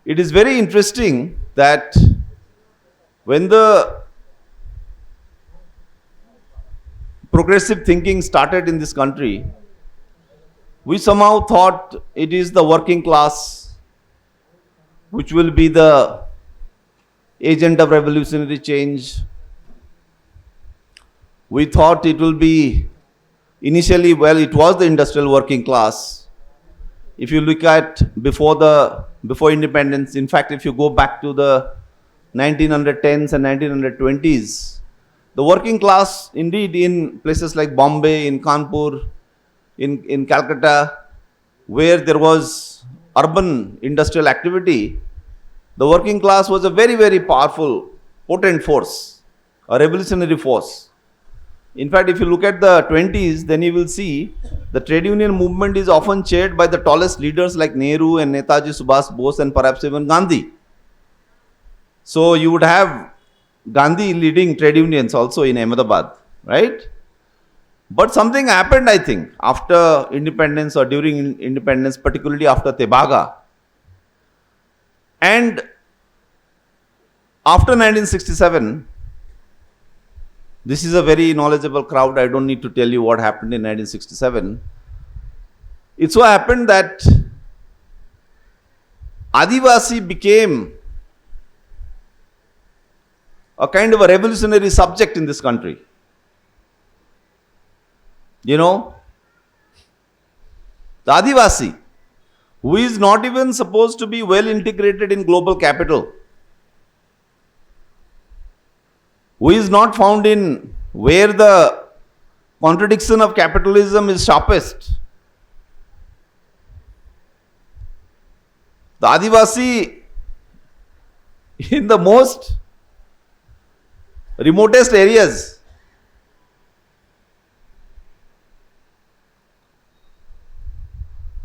It is very interesting that when the progressive thinking started in this country, we somehow thought it is the working class which will be the agent of revolutionary change. We thought it will be initially, well, it was the industrial working class. If you look at before independence, in fact, if you go back to the 1910s and 1920s, the working class, indeed, in places like Bombay, in Kanpur, in Calcutta, where there was urban industrial activity, the working class was a very, very powerful, potent force, a revolutionary force. In fact, if you look at the 20s, then you will see the trade union movement is often chaired by the tallest leaders like Nehru and Netaji Subhas Bose and perhaps even Gandhi. So you would have Gandhi leading trade unions also in Ahmedabad, right? But something happened, I think, after independence or during independence, particularly after Tebaga. And after 1967, this is a very knowledgeable crowd. I don't need to tell you what happened in 1967. It so happened that Adivasi became a kind of a revolutionary subject in this country. You know, the Adivasi, who is not even supposed to be well integrated in global capital, who is not found in where the contradiction of capitalism is sharpest. The Adivasi in the most remotest areas,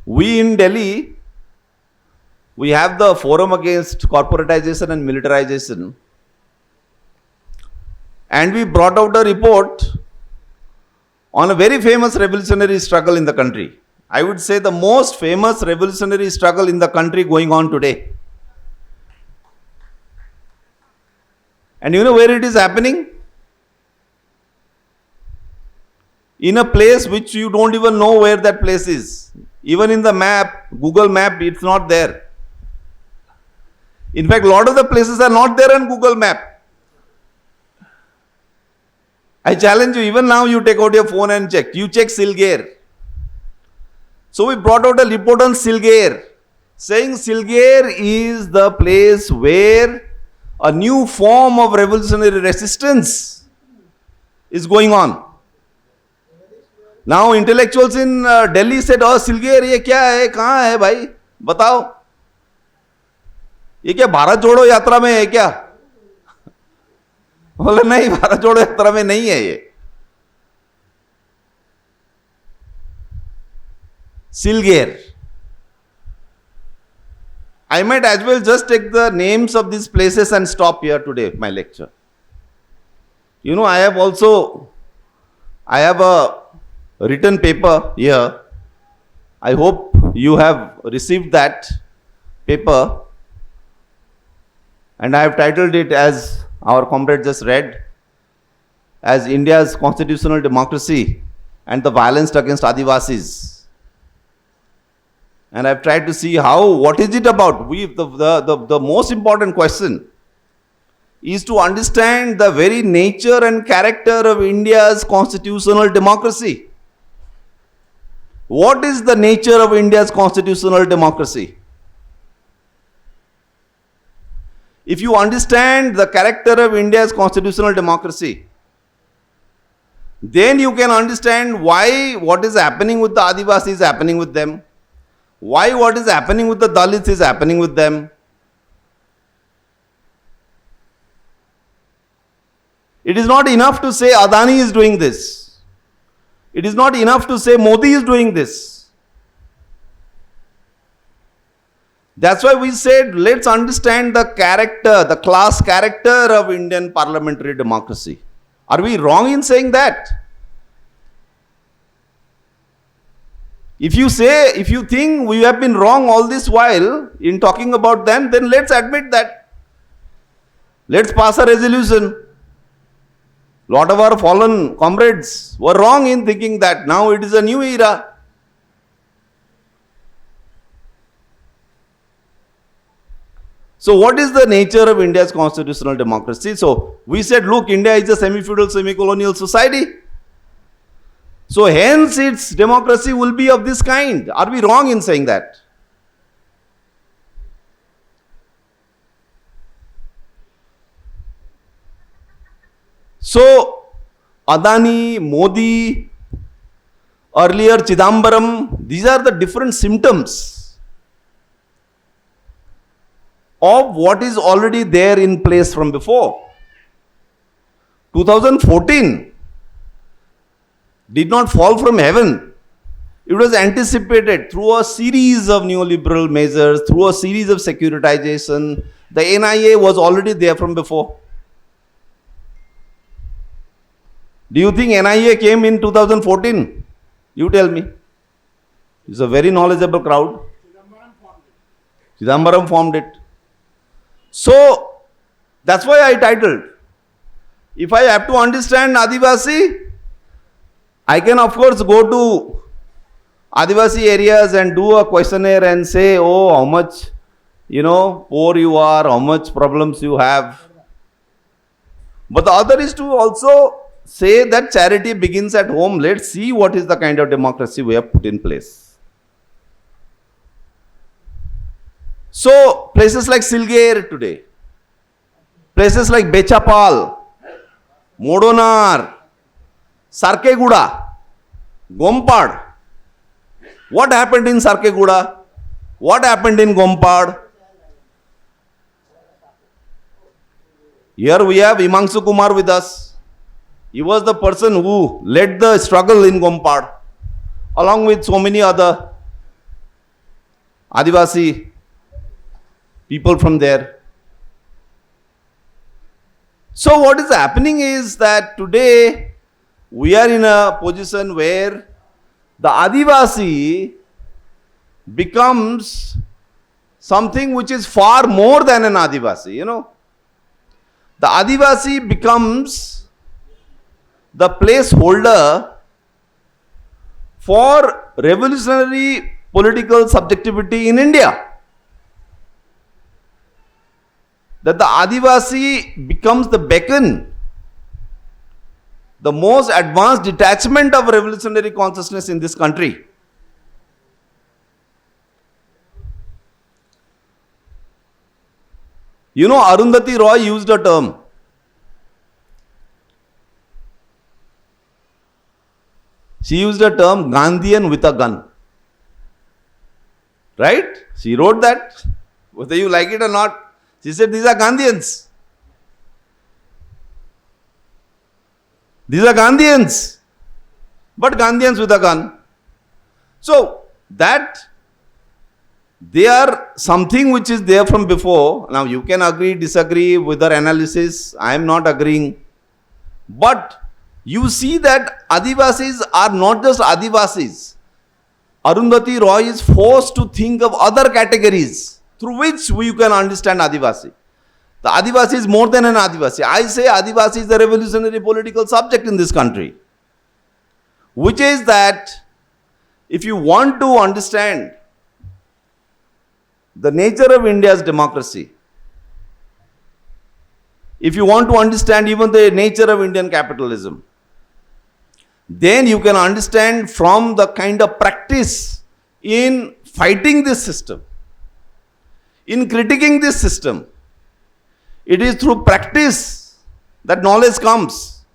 we in Delhi, we have the Forum Against Corporatization and Militarization, and we brought out a report on a very famous revolutionary struggle in the country. I would say the most famous revolutionary struggle in the country going on today. And you know where it is happening? In a place which you don't even know where that place is. Even in the map, Google map, it's not there. In fact, a lot of the places are not there on Google map. I challenge you, even now you take out your phone and check. You check Silgare. So we brought out a report on Silgare, saying Silgare is the place where a new form of revolutionary resistance is going on. Now intellectuals in Delhi said, oh Silgare, ये क्या है, कहाँ है भाई, बताओ, ये क्या भारत जोड़ो यात्रा में है क्या? बोले नहीं, भारत जोड़ो यात्रा में नहीं है ये. Silgare. I might as well just take the names of these places and stop here today, my lecture. You know, I have a written paper here. I hope you have received that paper. And I have titled it, as our comrade just read, as India's constitutional democracy and the violence against Adivasis. And I've tried to see what is it about? The most important question is to understand the very nature and character of India's constitutional democracy. What is the nature of India's constitutional democracy? If you understand the character of India's constitutional democracy, then you can understand why what is happening with the Adivasis is happening with them. Why what is happening with the Dalits is happening with them. It is not enough to say Adani is doing this. It is not enough to say Modi is doing this. That's why we said, let's understand the character, the class character of Indian parliamentary democracy. Are we wrong in saying that? If you think we have been wrong all this while in talking about them, then let's admit that. Let's pass a resolution. Lot of our fallen comrades were wrong in thinking that now it is a new era. So what is the nature of India's constitutional democracy? So we said, look, India is a semi-feudal, semi-colonial society. So hence its democracy will be of this kind. Are we wrong in saying that? So Adani, Modi, earlier Chidambaram, these are the different symptoms of what is already there in place from before. 2014 did not fall from heaven. It was anticipated through a series of neoliberal measures, through a series of securitization. The NIA was already there from before. Do you think NIA came in 2014? You tell me. It's a very knowledgeable crowd. Chidambaram formed it. So, that's why I titled. If I have to understand Adivasi, I can of course go to Adivasi areas and do a questionnaire and say, oh, how much, poor you are, how much problems you have. But the other is to also say that charity begins at home. Let's see what is the kind of democracy we have put in place. So, places like Silgare today, places like Bechapal, Modonar, Sarkeguda, Gompad. What happened in Sarkeguda? What happened in Gompad? Here we have Himangsu Kumar with us. He was the person who led the struggle in Gompad, along with so many other Adivasi people from there. So what is happening is that today we are in a position where the Adivasi becomes something which is far more than an Adivasi, The Adivasi becomes the placeholder for revolutionary political subjectivity in India. That the Adivasi becomes the beacon, the most advanced detachment of revolutionary consciousness in this country. Arundhati Roy used a term. She used a term, Gandhian with a gun. Right? She wrote that. Whether you like it or not, she said, these are Gandhians. These are Gandhians. But Gandhians with a gun. So, that they are something which is there from before. Now, you can agree, disagree with their analysis. I am not agreeing. But you see that Adivasis are not just Adivasis. Arundhati Roy is forced to think of other categories through which you can understand Adivasi. The Adivasi is more than an Adivasi. I say Adivasi is the revolutionary political subject in this country. Which is that if you want to understand the nature of India's democracy, if you want to understand even the nature of Indian capitalism, then you can understand from the kind of practice in fighting this system, in critiquing this system. It is through practice that knowledge comes.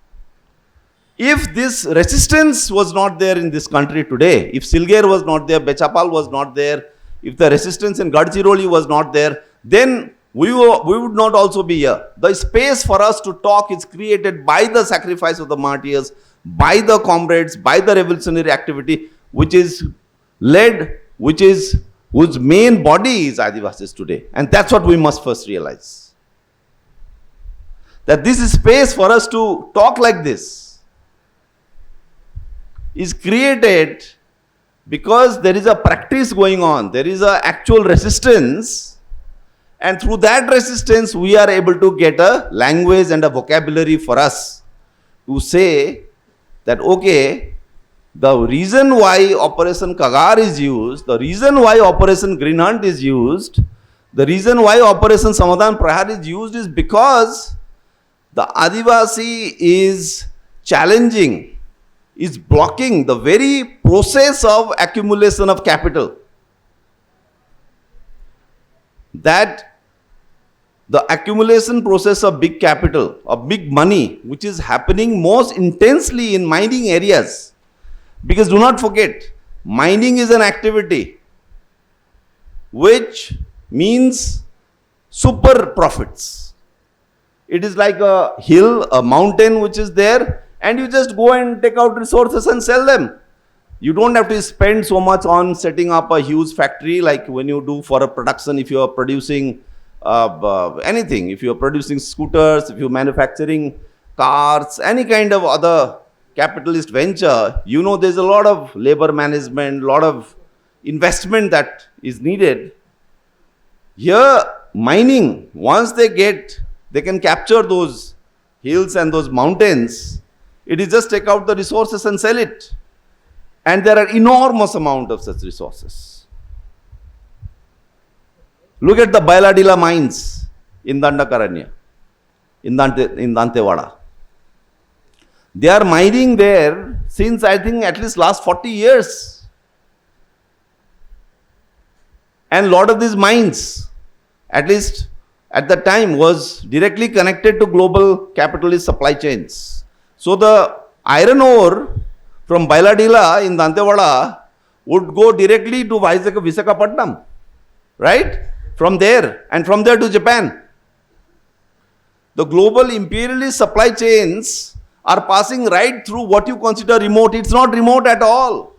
If this resistance was not there in this country today, if Silgare was not there, Bechapal was not there, if the resistance in Gadchiroli was not there, then we would not also be here. The space for us to talk is created by the sacrifice of the martyrs, by the comrades, by the revolutionary activity, which is led, whose main body is Adivasis today. And that's what we must first realize. That this space for us to talk like this is created Because there is a practice going on, there is a actual resistance, and through that resistance we are able to get a language and a vocabulary for us to say that okay, the reason why Operation Kagar is used, the reason why Operation Green Hunt is used, the reason why Operation Samadhan Prahar is used is because the Adivasi is challenging, is blocking the very process of accumulation of capital. That the accumulation process of big capital, of big money, which is happening most intensely in mining areas. Because do not forget, mining is an activity which means super profits. It is like a hill, a mountain which is there, and you just go and take out resources and sell them. You don't have to spend so much on setting up a huge factory like when you do for a production. If you are producing anything, if you are producing scooters, if you are manufacturing cars, any kind of other capitalist venture, you know there's a lot of labor management, a lot of investment that is needed. Here, mining, once they can capture those hills and those mountains. It is just take out the resources and sell it. And there are enormous amount of such resources. Look at the Bailadila mines in Dandakaranya, in Dantewada. They are mining there since I think at least last 40 years. And lot of these mines, at least at the time, was directly connected to global capitalist supply chains. So the iron ore from Bailadila in Dantewada would go directly to Visakhapatnam, right? From there, and from there to Japan. The global imperialist supply chains are passing right through what you consider remote. It's not remote at all.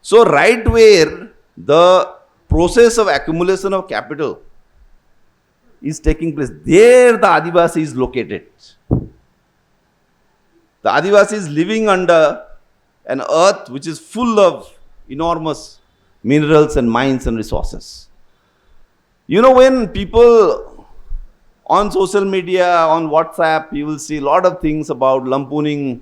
So right where the process of accumulation of capital is taking place, there the Adivasi is located. The Adivasi is living under an earth which is full of enormous minerals and mines and resources. You know, when people on social media, on WhatsApp, you will see a lot of things about lampooning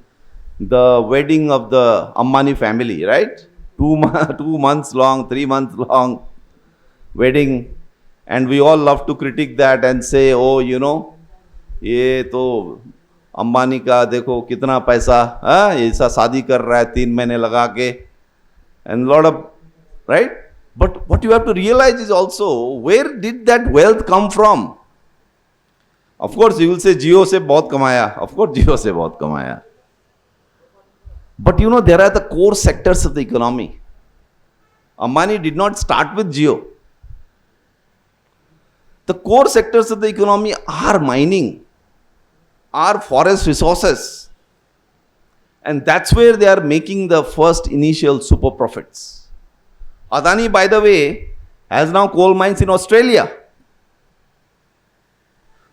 the wedding of the Ambani family, right? 2 months long, 3 months long wedding. And we all love to critique that and say, oh, you know, ये तो अंबानी का देखो कितना पैसा ऐसा शादी कर रहा है 3 महीने लगा के, and lot of, right? But what you have to realize is also, where did that wealth come from? Of course you will say Jio से बहुत कमाया. Of course Jio से बहुत कमाया. But you know, there are the core sectors of the economy. Ambani did not start with Jio. The core sectors of the economy are mining, are forest resources. And that's where they are making the first initial super profits. Adani, by the way, has now coal mines in Australia.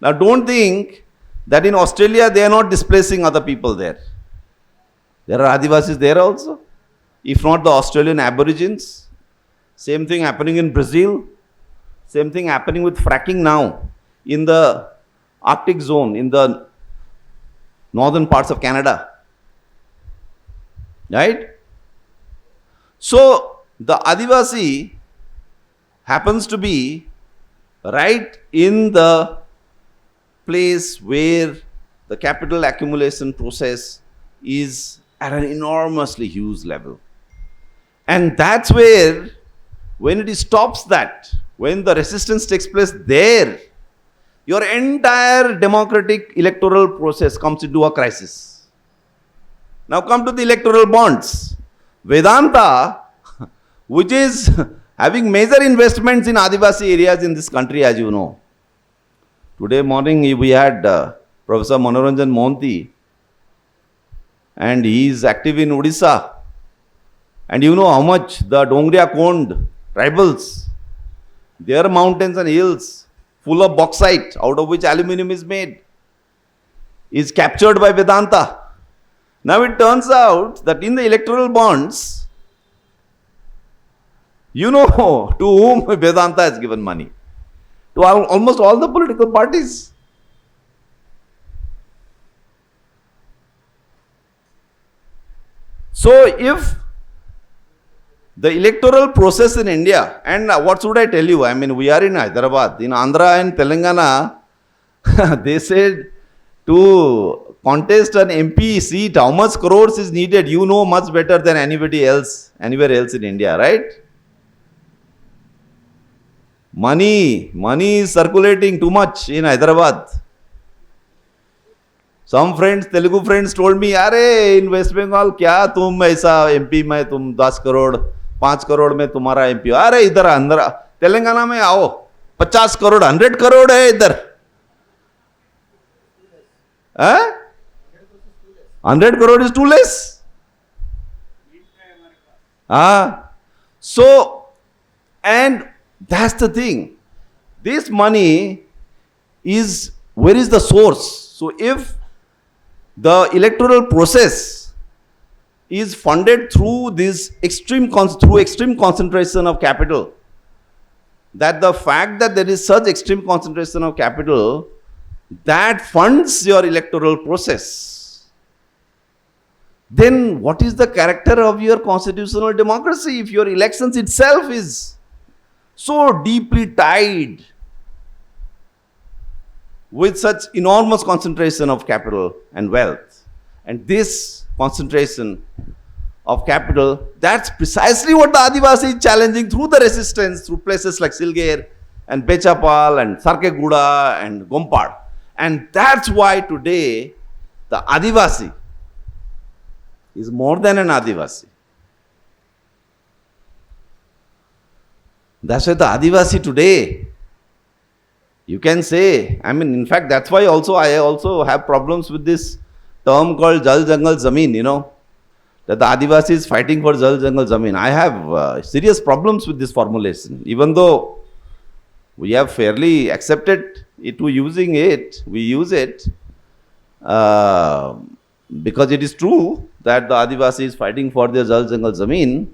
Now don't think that in Australia they are not displacing other people there. There are Adivasis there also. If not the Australian Aborigines. Same thing happening in Brazil. Same thing happening with fracking now in the Arctic zone, in the northern parts of Canada. Right? So the Adivasi happens to be right in the place where the capital accumulation process is at an enormously huge level. And that's where, when it stops that, when the resistance takes place there, your entire democratic electoral process comes into a crisis. Now come to the electoral bonds. Vedanta, which is having major investments in Adivasi areas in this country, as you know. Today morning we had Professor Manoranjan Mohanty, and he is active in Odisha. And you know how much the Dongria Kond tribals, their mountains and hills full of bauxite, out of which aluminum is made, is captured by Vedanta. Now it turns out that in the electoral bonds, you know to whom Vedanta has given money. To almost all the political parties. So if the electoral process in India, and what should I tell you? I mean, we are in Hyderabad. In Andhra and Telangana, they said to contest an MP seat, how much crores is needed? You know much better than anybody else, anywhere else in India, right? Money is circulating too much in Hyderabad. Some friends, Telugu friends told me, अरे in West Bengal क्या तुम ऐसा MP में तुम 10 करोड़ 5 करोड़ में तुम्हारा MP हो, अरे इधर अंदर तेलंगाना में आओ 50 करोड़ 100 करोड़ है इधर, 100 crore is too less. So, and that's the thing. This money is, where is the source? So if the electoral process is funded through this extreme concentration of capital, that the fact that there is such extreme concentration of capital that funds your electoral process, then what is the character of your constitutional democracy if your elections itself is so deeply tied with such enormous concentration of capital and wealth? And this concentration of capital, that's precisely what the Adivasi is challenging through the resistance, through places like Silger and Bechapal and Sarkeguda and Gompad. And that's why today the Adivasi is more than an Adivasi. That's why the Adivasi today, you can say, I mean, in fact, that's why I also have problems with this term called Jal Jangal Zameen, you know, that the Adivasi is fighting for Jal Jangal Zameen. I have serious problems with this formulation, even though we have fairly accepted it to using it, we use it because it is true that the Adivasi is fighting for their Jal Jangal Zameen.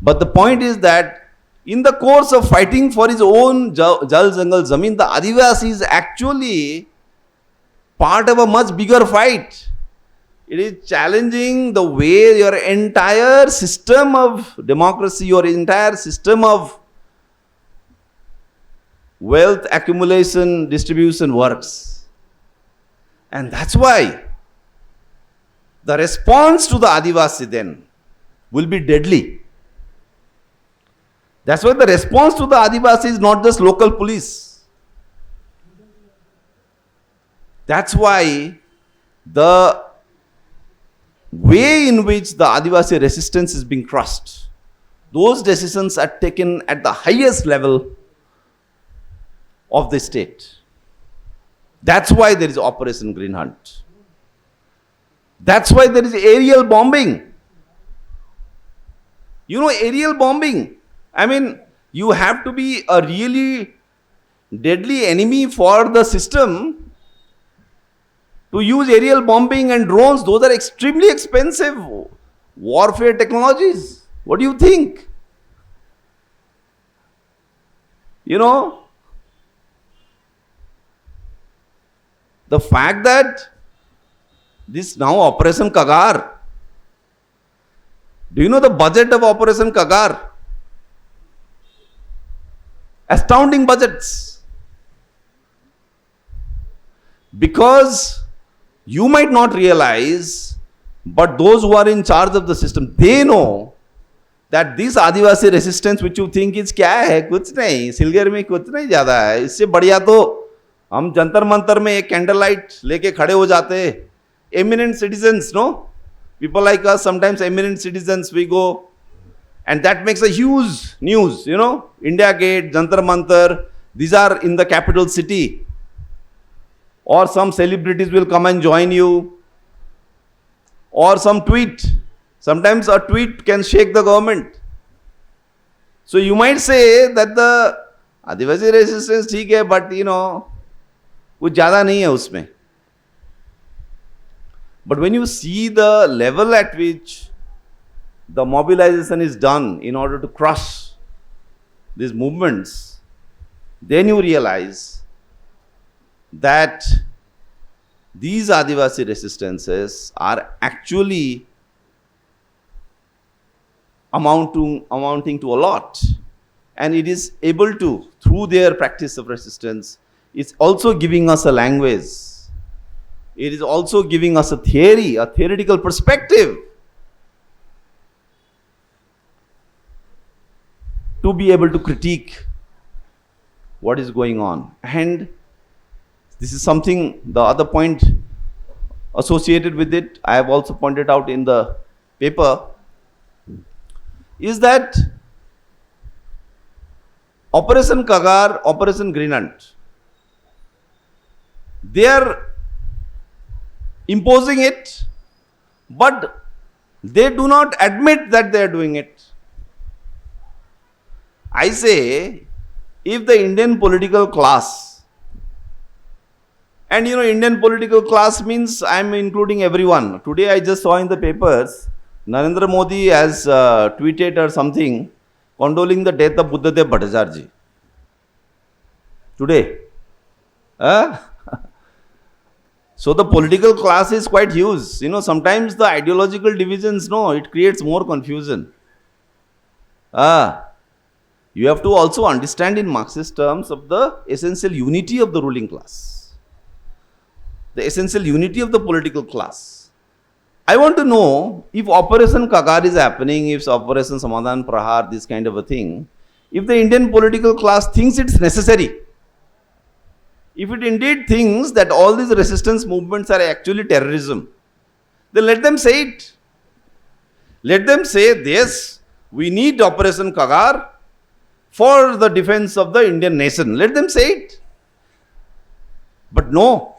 But the point is that in the course of fighting for his own Jal Jangal Zameen, the Adivasi is actually part of a much bigger fight. It is challenging the way your entire system of democracy, your entire system of wealth accumulation, distribution works. And that's why the response to the Adivasi then will be deadly. That's why the response to the Adivasi is not just local police. That's why the way in which the Adivasi resistance is being crushed, those decisions are taken at the highest level of the state. That's why there is Operation Green Hunt. That's why there is aerial bombing. You know, aerial bombing. I mean, you have to be a really deadly enemy for the system to use aerial bombing and drones. Those are extremely expensive warfare technologies. What do you think? You know, the fact that this now Operation Kagar, do you know the budget of Operation Kagar? Astounding budgets. Because you might not realize, but those who are in charge of the system, they know that this Adivasi resistance which you think is क्या है, कुछ नहीं, सिलगर में कुछ नहीं ज़्यादा है, इससे बढ़िया तो हम जंतर मंतर में एक कैंडल लाइट लेके खड़े हो जाते, eminent citizens, no? People like us, sometimes eminent citizens, we go, and that makes a huge news, you know, India Gate, Jantar Mantar, these are in the capital city. Or some celebrities will come and join you. Or some tweet. Sometimes a tweet can shake the government. So you might say that the Adivasi resistance ठीक है, but you know, कुछ ज़्यादा नहीं है उसमें. But when you see the level at which the mobilization is done in order to crush these movements, then you realize that these Adivasi resistances are actually amounting to a lot. And it is able to, through their practice of resistance, it's also giving us a language. It is also giving us a theory, a theoretical perspective to be able to critique what is going on. And this is something, the other point associated with it, I have also pointed out in the paper, is that Operation Kagar, Operation Green Hunt, they are imposing it, but they do not admit that they are doing it. I say, if the Indian political class, and Indian political class means I am including everyone. Today I just saw in the papers, Narendra Modi has tweeted or something, condoling the death of Buddhadev Bhattacharya. Today. So the political class is quite huge. Sometimes the ideological divisions, it creates more confusion. You have to also understand in Marxist terms of the essential unity of the ruling class, the essential unity of the political class. I want to know, if Operation Kagar is happening, if Operation Samadhan Prahar, this kind of a thing, if the Indian political class thinks it's necessary, if it indeed thinks that all these resistance movements are actually terrorism, then let them say it. Let them say, yes, we need Operation Kagar for the defense of the Indian nation. Let them say it. But no,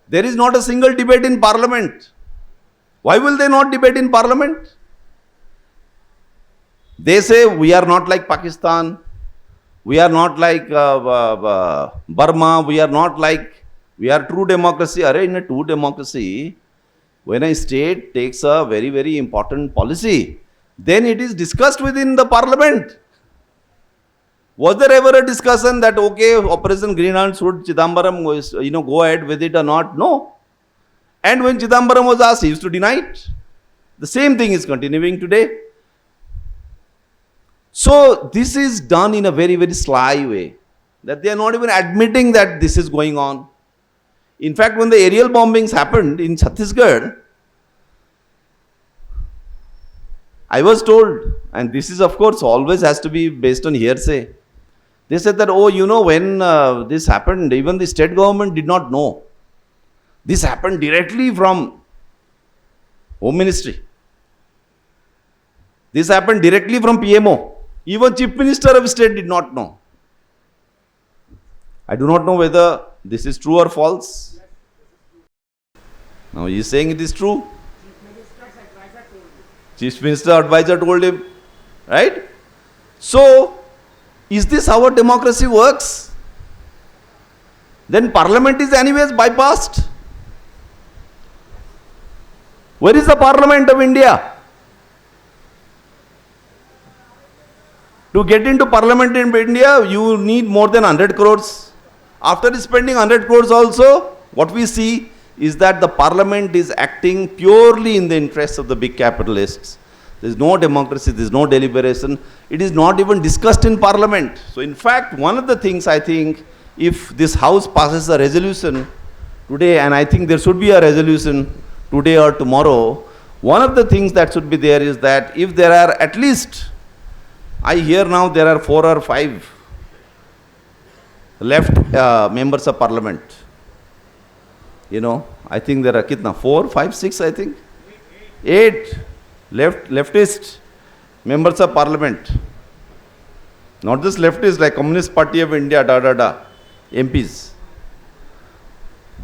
there is not a single debate in Parliament. Why will they not debate in Parliament? They say we are not like Pakistan, we are not like Burma, we are true democracy. In a true democracy, when a state takes a very, very important policy, then it is discussed within the Parliament. Was there ever a discussion that, okay, Operation Green Hunt, should Chidambaram go ahead with it or not? No. And when Chidambaram was asked, he used to deny it. The same thing is continuing today. So this is done in a very, very sly way, that they are not even admitting that this is going on. In fact, when the aerial bombings happened in Chhattisgarh, I was told, and this is of course always has to be based on hearsay, they said that, when this happened, even the state government did not know. This happened directly from Home Ministry. This happened directly from PMO. Even Chief Minister of State did not know. I do not know whether this is true or false. Now he is saying it is true. Chief Minister advisor told him. Right? So, is this how a democracy works? Then Parliament is anyways bypassed. Where is the Parliament of India? To get into Parliament in India, you need more than 100 crores. After spending 100 crores also, what we see is that the Parliament is acting purely in the interests of the big capitalists. There is no democracy, there is no deliberation. It is not even discussed in Parliament. So in fact, one of the things I think, if this House passes a resolution today, and I think there should be a resolution today or tomorrow, one of the things that should be there is that if there are at least, I hear now there are 4 or 5 left members of Parliament. I think there are kitna? 4, 5, 6, I think? 8 leftist members of Parliament. Not just leftist, like Communist Party of India, MPs.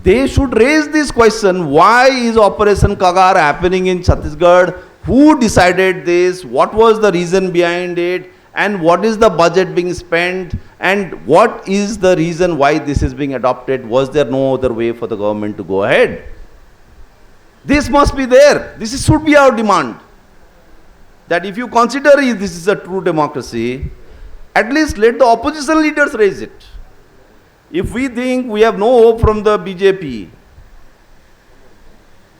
They should raise this question, why is Operation Kagar happening in Chhattisgarh? Who decided this? What was the reason behind it? And what is the budget being spent? And what is the reason why this is being adopted? Was there no other way for the government to go ahead? This must be there. This should be our demand. That if you consider this is a true democracy, at least let the opposition leaders raise it. If we think we have no hope from the BJP,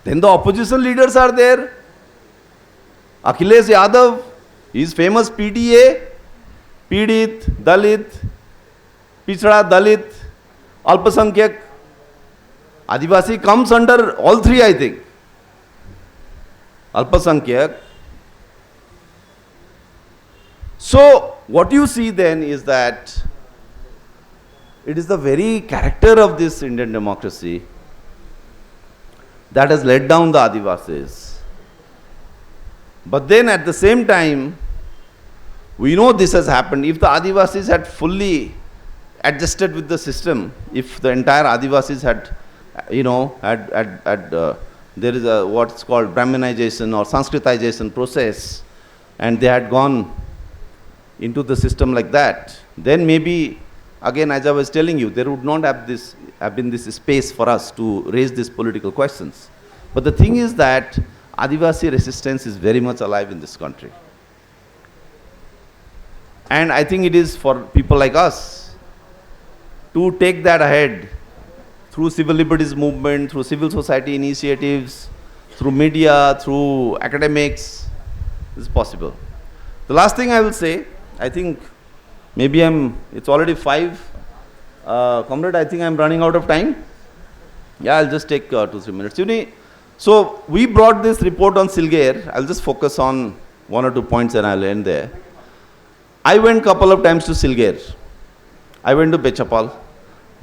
then the opposition leaders are there. Akhilesh Yadav, he is famous PDA, Pidit, Dalit, Pichda Dalit, Alpasankyak. Adivasi comes under all three, I think. Alpasankyak. So, what you see then is that it is the very character of this Indian democracy that has let down the Adivasis. But then at the same time, we know this has happened. If the Adivasis had fully adjusted with the system, if the entire Adivasis had, there is a what's called Brahminization or Sanskritization process, and they had gone into the system like that, then maybe, again, as I was telling you, there would not have been this space for us to raise these political questions. But the thing is that Adivasi resistance is very much alive in this country. And I think it is for people like us to take that ahead through civil liberties movement, through civil society initiatives, through media, through academics. This is possible. The last thing I will say, I think maybe it's already 5. Comrade, I think I'm running out of time. Yeah, I'll just take 2-3 minutes. So we brought this report on Silgare. I'll just focus on 1 or 2 points and I'll end there. I went a couple of times to Silgare. I went to Bechapal.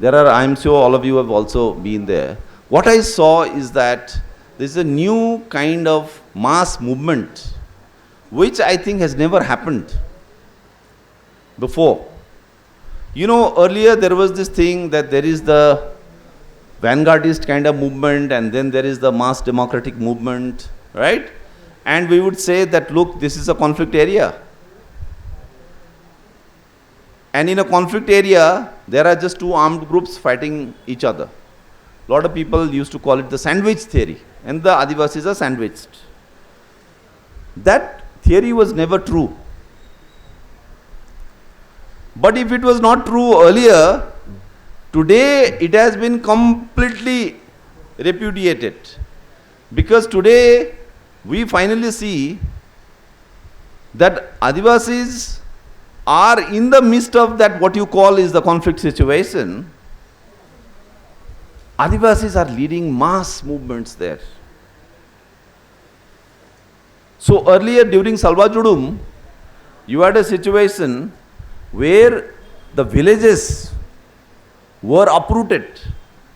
I'm sure all of you have also been there. What I saw is that there's a new kind of mass movement which I think has never happened before. Earlier there was this thing that there is the vanguardist kind of movement and then there is the mass democratic movement, right? And we would say that, look, this is a conflict area. And in a conflict area, there are just 2 armed groups fighting each other. A lot of people used to call it the sandwich theory, and the Adivasis are sandwiched. That theory was never true. But if it was not true earlier, today it has been completely repudiated. Because today we finally see that Adivasis are in the midst of that what you call is the conflict situation. Adivasis are leading mass movements there. So earlier during Salvajudum, you had a situation where the villages were uprooted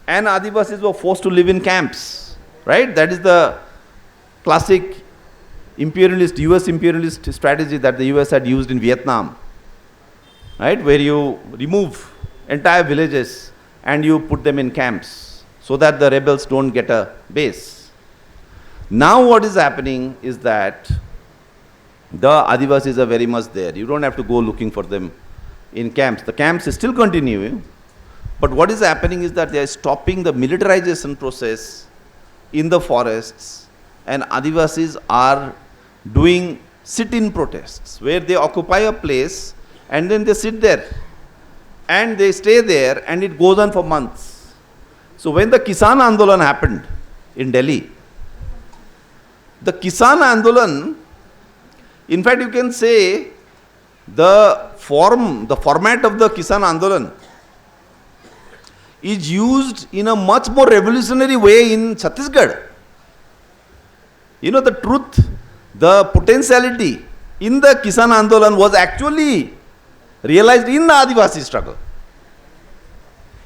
and Adivasis were forced to live in camps, right? That is the classic US imperialist strategy that the US had used in Vietnam, right? Where you remove entire villages and you put them in camps so that the rebels don't get a base. Now what is happening is that the Adivasis are very much there. You don't have to go looking for them in camps. The camps is still continuing, but what is happening is that they are stopping the militarization process in the forests, and Adivasis are doing sit-in protests where they occupy a place and then they sit there and they stay there and it goes on for months. So when the Kisan Andolan happened in Delhi, the Kisan Andolan, in fact you can say the format of the Kisan Andolan is used in a much more revolutionary way in Chhattisgarh. The truth, the potentiality in the Kisan Andolan was actually realized in the Adivasi struggle.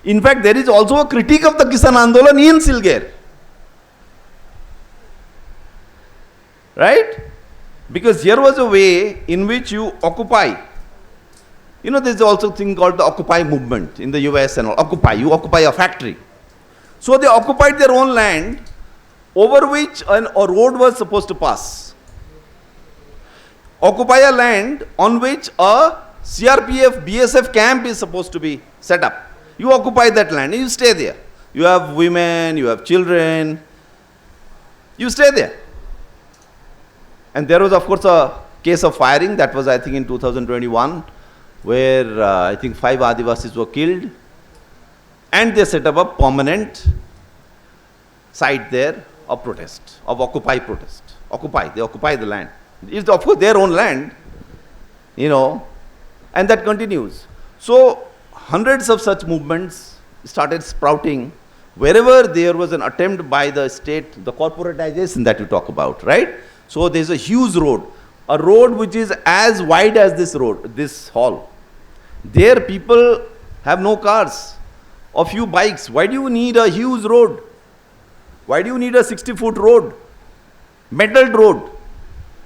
In fact, there is also a critique of the Kisan Andolan in Silgare. Right? Because here was a way in which you occupy. There is also a thing called the Occupy movement in the US and all. You occupy a factory. So they occupied their own land over which a road was supposed to pass. Occupy a land on which a CRPF, BSF camp is supposed to be set up. You occupy that land and you stay there. You have women, you have children. You stay there. And there was, of course, a case of firing that was, I think, in 2021, where I think 5 Adivasis were killed, and they set up a permanent site there of protest, of occupy protest. Occupy, they occupy the land. It's, of course, their own land, you know, and that continues. So hundreds of such movements started sprouting wherever there was an attempt by the state, the corporatization that you talk about, right? So there's a huge road, a road which is as wide as this road, this hall. There people have no cars, a few bikes. Why do you need a huge road? Why do you need a 60-foot road, metalled road?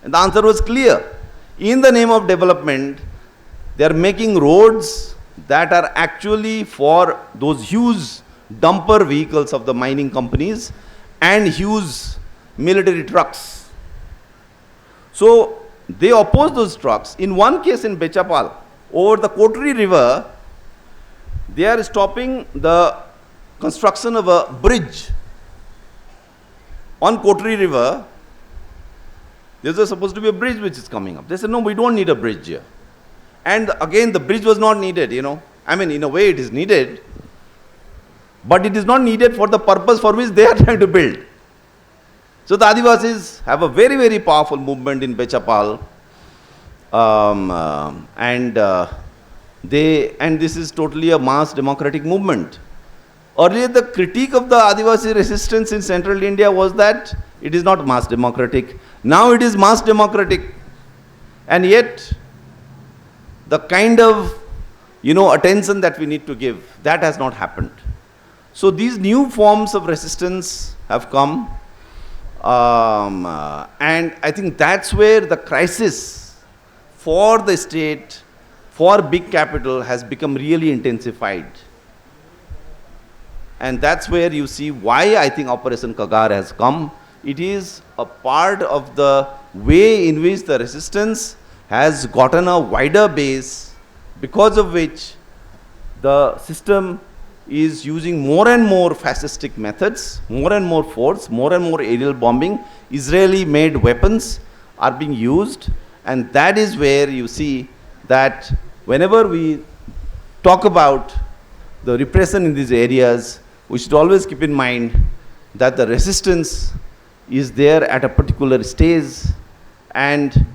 And the answer was clear. In the name of development, they are making roads that are actually for those huge dumper vehicles of the mining companies and huge military trucks. So they oppose those trucks. In one case in Bechapal, over the Kotri river, they are stopping the construction of a bridge on Kotri river. There's supposed to be a bridge which is coming up. They said, no, we don't need a bridge here. And again, the bridge was not needed, you know. I mean, in a way it is needed, but it is not needed for the purpose for which they are trying to build. So the Adivasis have a very, very powerful movement in Bechapal. And this is totally a mass democratic movement. Earlier, the critique of the Adivasi resistance in central India was that it is not mass democratic. Now it is mass democratic. And yet, the kind of, you know, attention that we need to give, that has not happened. So these new forms of resistance have come. And I think that's where the crisis for the state, for big capital, has become really intensified. And that's where you see why I think Operation Kagar has come. It is a part of the way in which the resistance has gotten a wider base, because of which the system is using more and more fascistic methods, more and more force, more and more aerial bombing. Israeli-made weapons are being used, and that is where you see that whenever we talk about the repression in these areas, we should always keep in mind that the resistance is there at a particular stage, and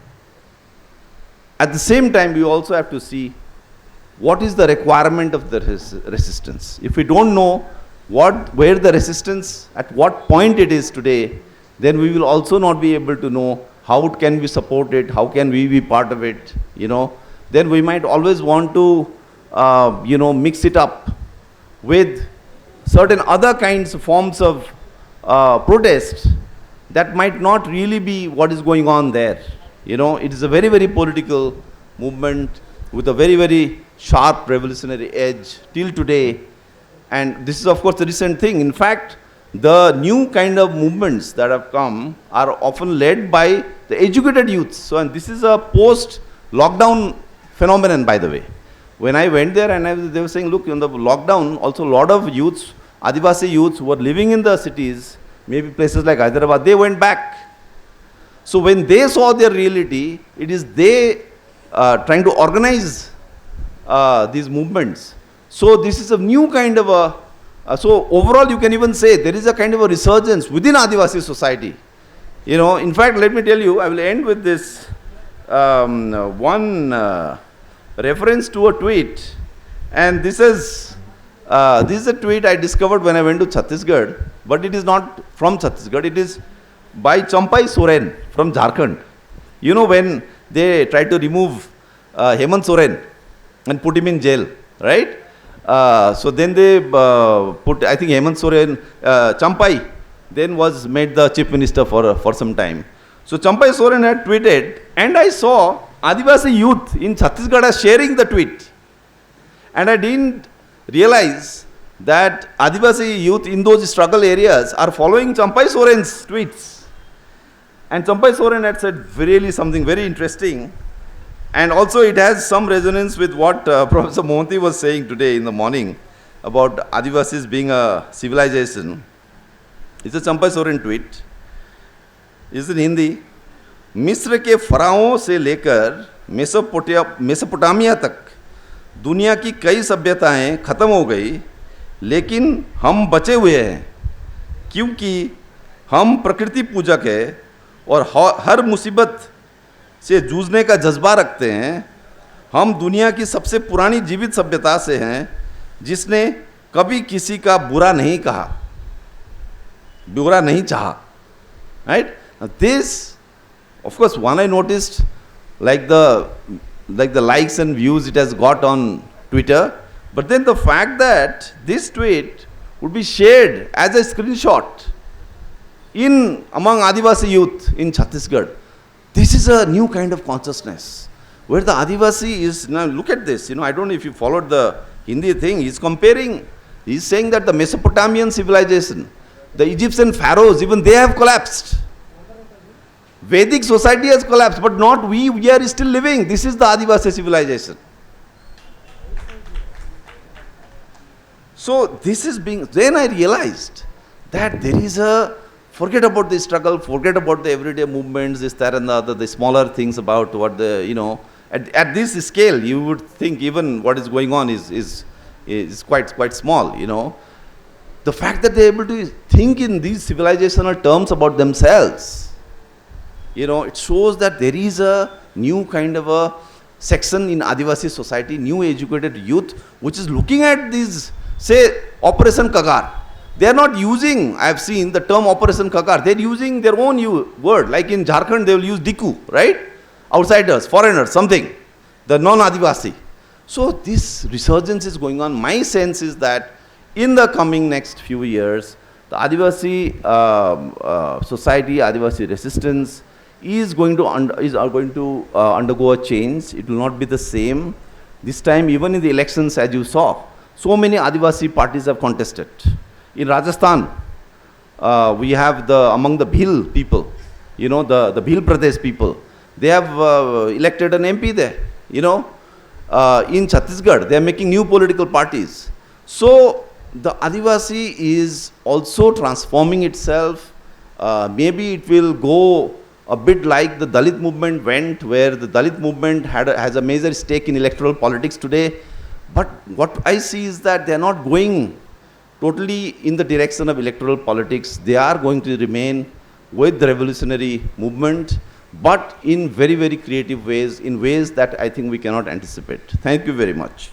at the same time we also have to see what is the requirement of the resistance. If we don't know where the resistance, at what point it is today, then we will also not be able to know how it can be supported, how can we be part of it, you know. Then we might always want to, mix it up with certain other kinds of forms of protest that might not really be what is going on there. You know, it is a very, very political movement with a very, very sharp revolutionary edge till today. And this is, of course, the recent thing. In fact, the new kind of movements that have come are often led by the educated youths. So, and this is a post-lockdown phenomenon, by the way. When I went there and they were saying, look, in the lockdown, also a lot of youths, Adivasi youths who were living in the cities, maybe places like Hyderabad, they went back. So when they saw their reality, it is they trying to organize these movements. So this is a new kind of so overall you can even say there is a kind of a resurgence within Adivasi society. You know, in fact, let me tell you, I will end with this one reference to a tweet. And this is a tweet I discovered when I went to Chhattisgarh, but it is not from Chhattisgarh, it is by Champai Soren from Jharkhand. You know, when they tried to remove Hemant Soren and put him in jail, right? So then they put, I think Hemant Soren, Champai then was made the chief minister for some time. So Champai Soren had tweeted, and I saw Adivasi youth in Chhattisgarh are sharing the tweet. And I didn't realize that Adivasi youth in those struggle areas are following Champai Soren's tweets. And Champai Soren had said really something very interesting. And also it has some resonance with what Professor Mohanty was saying today in the morning about Adivasis being a civilization. It's a Champai Soren tweet. Is in Hindi. मिस्र के फराओं से लेकर Mesopotamia तक दुनिया की कई सभ्यताएं खत्म हो गई, लेकिन हम बचे हुए हैं क्योंकि हम प्रकृति पूजक है और हर मुसीबत से जूझने का जज्बा रखते हैं। हम दुनिया की सबसे पुरानी जीवित सभ्यता से हैं जिसने कभी किसी का बुरा नहीं कहा, बुरा नहीं चाहा। Right, this of course one I noticed, like the likes and views it has got on Twitter, but then the fact that this tweet would be shared as a screenshot in among Adivasi youth in Chhattisgarh, this is a new kind of consciousness where the Adivasi is, now look at this, I don't know if you followed the Hindi thing, he's saying that the Mesopotamian civilization, the Egyptian pharaohs, even they have collapsed. Vedic society has collapsed, but not we. We are still living. This is the Adivasi civilization. So this is being. Then I realized that there is a. Forget about the struggle. Forget about the everyday movements. This, that, and the other. The smaller things about what the at this scale, you would think even what is going on is quite small. The fact that they are able to think in these civilizational terms about themselves. It shows that there is a new kind of a section in Adivasi society, new educated youth, which is looking at these, say, Operation Kagar. They are not using, I have seen the term Operation Kagar, they are using their own word, like in Jharkhand they will use Diku, right? Outsiders, foreigners, something, the non-Adivasi. So this resurgence is going on. My sense is that in the coming next few years, the Adivasi society, Adivasi resistance, is going to undergo a change. It will not be the same. This time, even in the elections, as you saw, so many Adivasi parties have contested. In Rajasthan, we have among the Bhil people, the Bhil Pradesh people, they have elected an MP there. In Chhattisgarh, they are making new political parties. So the Adivasi is also transforming itself. Maybe it will go a bit like the Dalit movement went, where the Dalit movement has a major stake in electoral politics today. But what I see is that they are not going totally in the direction of electoral politics. They are going to remain with the revolutionary movement, but in very, very creative ways, in ways that I think we cannot anticipate. Thank you very much.